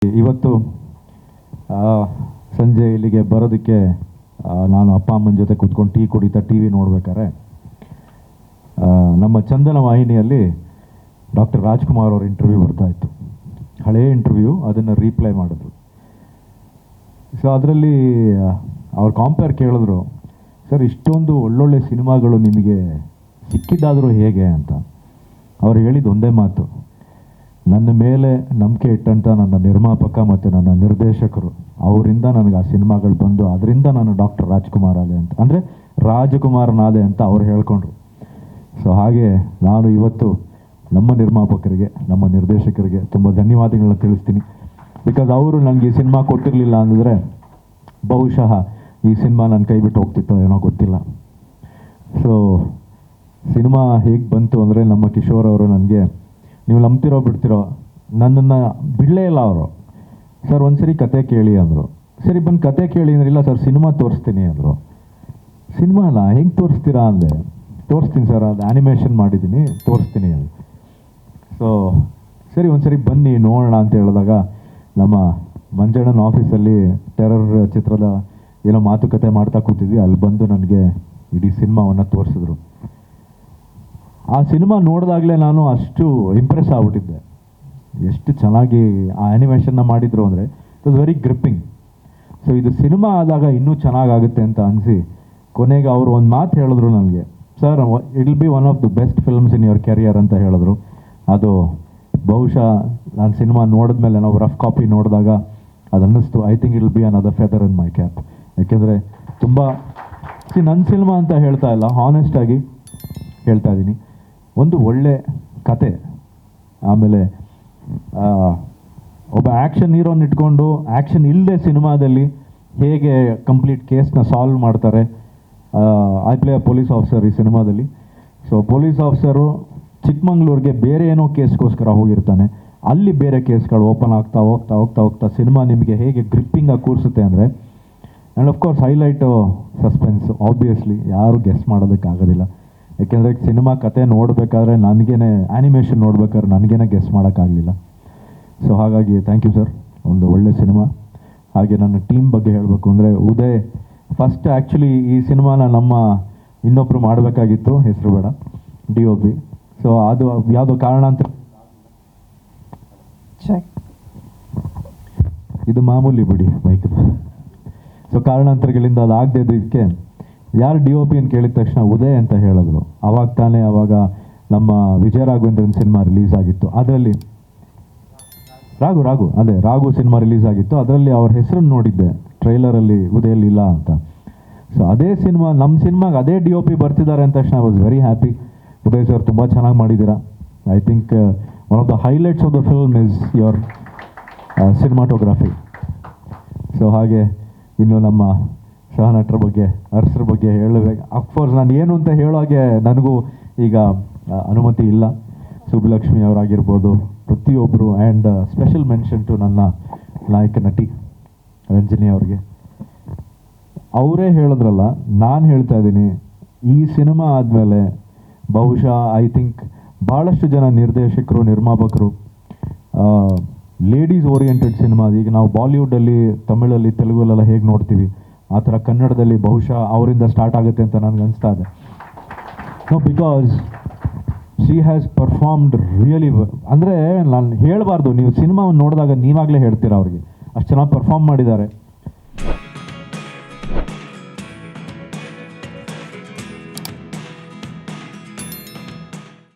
ಇವತ್ತು ಸಂಜೆ ಇಲ್ಲಿಗೆ ಬರೋದಕ್ಕೆ ನಾನು ಅಪ್ಪ ಅಮ್ಮನ ಜೊತೆ ಕೂತ್ಕೊಂಡು ಟೀ ಕುಡಿತಾ ಟಿ ವಿ ನೋಡ್ಬೇಕಾದ್ರೆ ನಮ್ಮ ಚಂದನ ವಾಹಿನಿಯಲ್ಲಿ ಡಾಕ್ಟರ್ ರಾಜ್ಕುಮಾರ್ ಅವ್ರ ಇಂಟರ್ವ್ಯೂ ಬರ್ತಾ ಇತ್ತು. ಹಳೆಯ ಇಂಟರ್ವ್ಯೂ, ಅದನ್ನು ರೀಪ್ಲೈ ಮಾಡಿದ್ರು. ಸೊ ಅದರಲ್ಲಿ ಅವ್ರು ಕಾಂಪೇರ್ ಕೇಳಿದ್ರು, ಸರ್ ಇಷ್ಟೊಂದು ಒಳ್ಳೊಳ್ಳೆ ಸಿನಿಮಾಗಳು ನಿಮಗೆ ಸಿಕ್ಕಿದ್ದಾದರೂ ಹೇಗೆ ಅಂತ. ಅವ್ರು ಹೇಳಿದ್ದು ಒಂದೇ ಮಾತು, ನನ್ನ ಮೇಲೆ ನಂಬಿಕೆ ಇಟ್ಟಂಥ ನನ್ನ ನಿರ್ಮಾಪಕ ಮತ್ತು ನನ್ನ ನಿರ್ದೇಶಕರು, ಅವರಿಂದ ನನಗೆ ಆ ಸಿನಿಮಾಗಳು ಬಂದು ಅದರಿಂದ ನಾನು ಡಾಕ್ಟರ್ ರಾಜ್ಕುಮಾರ್ ಆದೆ ಅಂತ, ಅಂದರೆ ರಾಜಕುಮಾರನಾದೆ ಅಂತ ಅವ್ರು ಹೇಳ್ಕೊಂಡ್ರು. ಸೊ ಹಾಗೆ ನಾನು ಇವತ್ತು ನಮ್ಮ ನಿರ್ಮಾಪಕರಿಗೆ, ನಮ್ಮ ನಿರ್ದೇಶಕರಿಗೆ ತುಂಬ ಧನ್ಯವಾದಗಳನ್ನ ತಿಳಿಸ್ತೀನಿ. ಬಿಕಾಸ್ ಅವರು ನನಗೆ ಈ ಸಿನಿಮಾ ಕೊಟ್ಟಿರಲಿಲ್ಲ ಅಂದರೆ ಬಹುಶಃ ಈ ಸಿನಿಮಾ ನನ್ನ ಕೈ ಬಿಟ್ಟು ಹೋಗ್ತಿತ್ತೋ ಏನೋ ಗೊತ್ತಿಲ್ಲ. ಸೊ ಸಿನಿಮಾ ಹೇಗೆ ಬಂತು ಅಂದರೆ ನಮ್ಮ ಕಿಶೋರ್ ಅವರು ನನಗೆ, ನೀವು ನಂಬ್ತಿರೋ ಬಿಡ್ತಿರೋ, ನನ್ನನ್ನು ಬಿಡಲೇ ಇಲ್ಲ ಅವರು. ಸರ್ ಒಂದ್ಸರಿ ಕತೆ ಕೇಳಿ ಅಂದರು. ಸರಿ ಬಂದು ಕತೆ ಕೇಳಿ ಅಂದ್ರೆ, ಇಲ್ಲ ಸರ್ ಸಿನಿಮಾ ತೋರಿಸ್ತೀನಿ ಅಂದರು. ಸಿನಿಮಾನ ಹೆಂಗೆ ತೋರಿಸ್ತೀರಾ ಅಂದೆ. ತೋರಿಸ್ತೀನಿ ಸರ್, ಅದು ಆ್ಯನಿಮೇಷನ್ ಮಾಡಿದ್ದೀನಿ, ತೋರಿಸ್ತೀನಿ ಅಂದೆ. ಸೊ ಸರಿ ಒಂದ್ಸರಿ ಬನ್ನಿ ನೋಡೋಣ ಅಂತ ಹೇಳಿದಾಗ ನಮ್ಮ ಮಂಜಣ್ಣನ ಆಫೀಸಲ್ಲಿ ಟೆರರ್ ಚಿತ್ರದ ಏನೋ ಮಾತುಕತೆ ಮಾಡ್ತಾ ಕೂತಿದ್ವಿ. ಅಲ್ಲಿ ಬಂದು ನನಗೆ ಇಡೀ ಸಿನಿಮಾವನ್ನು ತೋರಿಸಿದ್ರು. ಆ ಸಿನಿಮಾ ನೋಡಿದಾಗಲೇ ನಾನು ಅಷ್ಟು ಇಂಪ್ರೆಸ್ ಆಗ್ಬಿಟ್ಟಿದ್ದೆ. ಎಷ್ಟು ಚೆನ್ನಾಗಿ ಆ ಆ್ಯನಿಮೇಷನ್ನ ಮಾಡಿದ್ರು ಅಂದರೆ it was very gripping. So ಇದು ಸಿನಿಮಾ ಆದಾಗ ಇನ್ನೂ ಚೆನ್ನಾಗಾಗುತ್ತೆ ಅಂತ ಅನಿಸಿ ಕೊನೆಗೆ ಅವರು ಒಂದು ಮಾತು ಹೇಳಿದ್ರು ನನಗೆ, sir it will be one of the best films in your career ಅಂತ ಹೇಳಿದ್ರು. ಅದು ಬಹುಶಃ ನಾನು ಸಿನಿಮಾ ನೋಡಿದ್ಮೇಲೆ ನಾವು ರಫ್ ಕಾಪಿ ನೋಡಿದಾಗ ಅದು ಅನ್ನಿಸ್ತು, I think it will be another feather in my cap. ಯಾಕೆಂದರೆ ತುಂಬ ನನ್ನ ಸಿನಿಮಾ ಅಂತ ಹೇಳ್ತಾ ಇಲ್ಲ, ಹಾನೆಸ್ಟಾಗಿ ಹೇಳ್ತಾ ಇದ್ದೀನಿ. ಒಂದು ಒಳ್ಳೆ ಕತೆ, ಆಮೇಲೆ ಒಬ್ಬ ಆ್ಯಕ್ಷನ್ ಹೀರೋನ ಇಟ್ಕೊಂಡು ಆ್ಯಕ್ಷನ್ ಇಲ್ಲದೆ ಸಿನಿಮಾದಲ್ಲಿ ಹೇಗೆ ಕಂಪ್ಲೀಟ್ ಕೇಸ್ನ ಸಾಲ್ವ್ ಮಾಡ್ತಾರೆ. I play a police officer ಈ ಸಿನಿಮಾದಲ್ಲಿ. ಸೊ ಪೊಲೀಸ್ ಆಫೀಸರು ಚಿಕ್ಕಮಂಗ್ಳೂರಿಗೆ ಬೇರೆ ಏನೋ ಕೇಸ್ಗೋಸ್ಕರ ಹೋಗಿರ್ತಾನೆ, ಅಲ್ಲಿ ಬೇರೆ ಕೇಸ್ಗಳು ಓಪನ್ ಆಗ್ತಾ ಹೋಗ್ತಾ ಹೋಗ್ತಾ ಹೋಗ್ತಾ ಸಿನಿಮಾ ನಿಮಗೆ ಹೇಗೆ ಗ್ರಿಪ್ಪಿಂಗಾಗಿ ಕೂರಿಸುತ್ತೆ ಅಂದರೆ, and of course highlight suspense. Obviously ಯಾರು ಗೆಸ್ ಮಾಡೋದಕ್ಕಾಗೋದಿಲ್ಲ. ಯಾಕೆಂದರೆ ಸಿನಿಮಾ ಕತೆ ನೋಡಬೇಕಾದ್ರೆ ನನಗೇನೆ, ಆ್ಯನಿಮೇಷನ್ ನೋಡ್ಬೇಕಾದ್ರೆ ನನಗೇನೆ ಗೆಸ್ ಮಾಡೋಕ್ಕಾಗಲಿಲ್ಲ. ಸೊ ಹಾಗಾಗಿ ಥ್ಯಾಂಕ್ ಯು ಸರ್, ಒಂದು ಒಳ್ಳೆ ಸಿನಿಮಾ. ಹಾಗೆ ನನ್ನ ಟೀಮ್ ಬಗ್ಗೆ ಹೇಳಬೇಕು ಅಂದರೆ, ಉದಯ್ ಫಸ್ಟ್ ಆ್ಯಕ್ಚುಲಿ ಈ ಸಿನಿಮಾನ ನಮ್ಮ ಇನ್ನೊಬ್ಬರು ಮಾಡಬೇಕಾಗಿತ್ತು, ಹೆಸರು ಬೇಡ, DOP. ಸೊ ಅದು ಯಾವುದೋ ಕಾರಣಾಂತರ, ಇದು ಮಾಮೂಲಿ ಬಿಡಿ ಬೈಕ್. ಸೊ ಕಾರಣಾಂತರಗಳಿಂದ ಅದು ಆಗದೆ ಇದ್ದಕ್ಕೆ ಯಾರು DOP ಅಂತ ಕೇಳಿದ ತಕ್ಷಣ ಉದಯ್ ಅಂತ ಹೇಳಿದ್ರು. ಅವಾಗ ತಾನೇ ಅವಾಗ ನಮ್ಮ ವಿಜಯ ರಾಘವೇಂದ್ರನ್ ಸಿನಿಮಾ ರಿಲೀಸ್ ಆಗಿತ್ತು. ಅದರಲ್ಲಿ ರಾಘು ಸಿನಿಮಾ ರಿಲೀಸ್ ಆಗಿತ್ತು. ಅದರಲ್ಲಿ ಅವ್ರ ಹೆಸರನ್ನು ನೋಡಿದ್ದೆ ಟ್ರೈಲರಲ್ಲಿ, ಉದಯಲ್ಲಿ ಇಲ್ಲ ಅಂತ. ಸೊ ಅದೇ ಸಿನಿಮಾ, ನಮ್ಮ ಸಿನಿಮಾಗೆ ಅದೇ DOP ಬರ್ತಿದ್ದಾರೆ ಅಂದ ತಕ್ಷಣ I was very happy. Uday sir ತುಂಬ ಚೆನ್ನಾಗಿ ಮಾಡಿದ್ದೀರಾ. I think one of the highlights of the film is your cinematography. So ಹಾಗೆ ಇನ್ನು ನಮ್ಮ ಸಹನಟರ ಬಗ್ಗೆ, ಅರಸರ ಬಗ್ಗೆ ಹೇಳಬೇಕು. ಅಫ್ಕೋರ್ಸ್ ನಾನು ಏನು ಅಂತ ಹೇಳೋಗೆ ನನಗೂ ಈಗ ಅನುಮತಿ ಇಲ್ಲ. ಸುಬ್ಬಲಕ್ಷ್ಮಿ ಅವರಾಗಿರ್ಬೋದು, ಪ್ರತಿಯೊಬ್ಬರು, ಆ್ಯಂಡ್ ಸ್ಪೆಷಲ್ ಮೆನ್ಷನ್ ಟು ನನ್ನ ನಾಯಕ ನಟಿ ರಂಜನಿ ಅವ್ರಿಗೆ. ಅವರೇ ಹೇಳಿದ್ರಲ್ಲ, ನಾನು ಹೇಳ್ತಾ ಇದ್ದೀನಿ, ಈ ಸಿನಿಮಾ ಆದಮೇಲೆ ಬಹುಶಃ ಐ ಥಿಂಕ್ ಭಾಳಷ್ಟು ಜನ ನಿರ್ದೇಶಕರು, ನಿರ್ಮಾಪಕರು ಲೇಡೀಸ್ ಓರಿಯೆಂಟೆಡ್ ಸಿನಿಮಾ, ಈಗ ನಾವು ಬಾಲಿವುಡಲ್ಲಿ, ತಮಿಳಲ್ಲಿ, ತೆಲುಗಲ್ಲೆಲ್ಲ ಹೇಗೆ ನೋಡ್ತೀವಿ, ಆ ಥರ ಕನ್ನಡದಲ್ಲಿ ಬಹುಶಃ ಅವರಿಂದ ಸ್ಟಾರ್ಟ್ ಆಗುತ್ತೆ ಅಂತ ನನಗೆ ಅನಿಸ್ತಾ ಇದೆ. No, because she has performed really. ಅಂದರೆ ನಾನು ಹೇಳಬಾರ್ದು, ನೀವು ಸಿನಿಮಾವನ್ನು ನೋಡಿದಾಗ ನೀವಾಗಲೇ ಹೇಳ್ತೀರಾ ಅವ್ರಿಗೆ, ಅಷ್ಟು ಚೆನ್ನಾಗಿ ಪರ್ಫಾರ್ಮ್ ಮಾಡಿದ್ದಾರೆ.